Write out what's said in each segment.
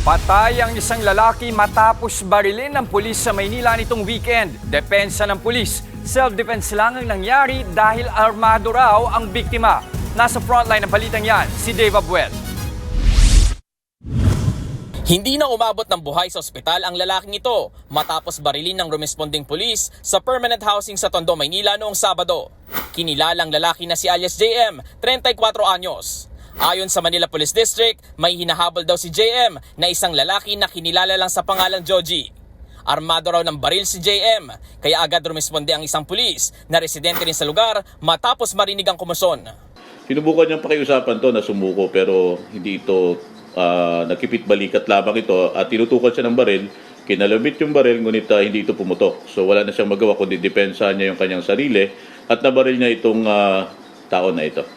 Patay ang isang lalaki matapos barilin ng pulis sa Maynila nitong weekend. Depensa ng pulis, self-defense lang ang nangyari dahil armado raw ang biktima. Nasa frontline ng balitang yan, si Dave Abuel. Hindi na umabot ng buhay sa ospital ang lalaking ito matapos barilin ng rumesponding pulis sa permanent housing sa Tondo, Maynila noong Sabado. Kinilalang lalaki na si alias JM, 34 anyos. Ayon sa Manila Police District, may hinahabol daw si JM na isang lalaki na kinilala lang sa pangalang Joji. Armado raw ng baril si JM, kaya agad rumesponde ang isang pulis na residente rin sa lugar matapos marinig ang kumusyon. Sinubukan niyang pakiusapan to na sumuko pero hindi ito nagkipit balikat lamang ito at tinutukan siya ng baril. Kinalabit yung baril ngunit hindi ito pumutok. So wala na siyang magawa kundi depensa niya yung kanyang sarili at nabaril niya itong tao na ito.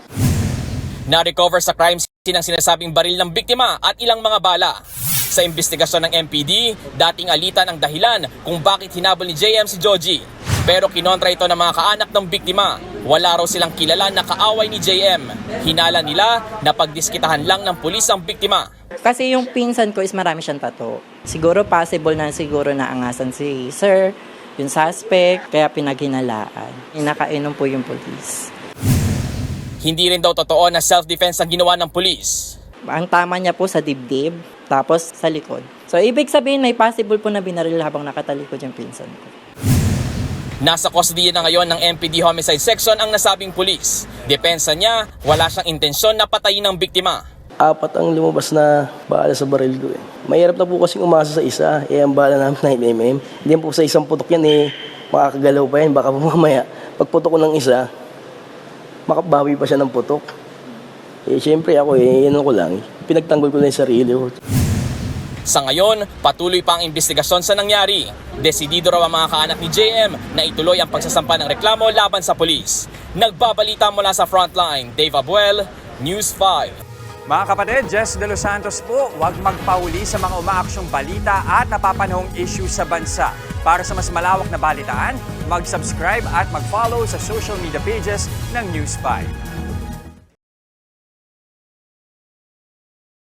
Na-recover sa crime scene ang sinasabing baril ng biktima at ilang mga bala. Sa investigasyon ng MPD, dating alitan ang dahilan kung bakit hinabol ni JM si Joji. Pero kinontra ito ng mga kaanak ng biktima. Wala raw silang kilala na kaaway ni JM. Hinala nila na pagdiskitahan lang ng pulis ang biktima. Kasi yung pinsan ko is marami siyang tato. Siguro possible na naangasan si sir, yung suspect, kaya pinaghinalaan. Inakainom po yung pulis. Hindi rin daw totoo na self-defense ang ginawa ng pulis. Ang tama niya po sa dibdib, tapos sa likod. So ibig sabihin may possible po na binaril habang nakatalikod yung pinsan ko. Nasa custody na ngayon ng MPD Homicide Section ang nasabing pulis. Depensa niya, wala siyang intensyon na patayin ang biktima. 4 ang lumabas na bala sa baril ko. Mahirap na po kasing umasa sa isa. Ang bala namin 9mm. Hindi po sa isang putok yan makakagalaw pa yan. Baka po mamaya, pag putok ko ng isa, makabawi pa siya ng putok. Siyempre ako, ko lang. Pinagtanggol ko lang yung sarili ko. Sa ngayon, patuloy pa ang investigasyon sa nangyari. Desidido raw ang mga kaanak ni JM na ituloy ang pagsasampa ng reklamo laban sa pulis. Nagbabalita mula sa Frontline, Dave Abuel, News 5. Mga kapatid, Jess De Los Santos po, huwag magpahuli sa mga umaaksyong balita at napapanahong issue sa bansa. Para sa mas malawak na balitaan, mag-subscribe at mag-follow sa social media pages ng News 5.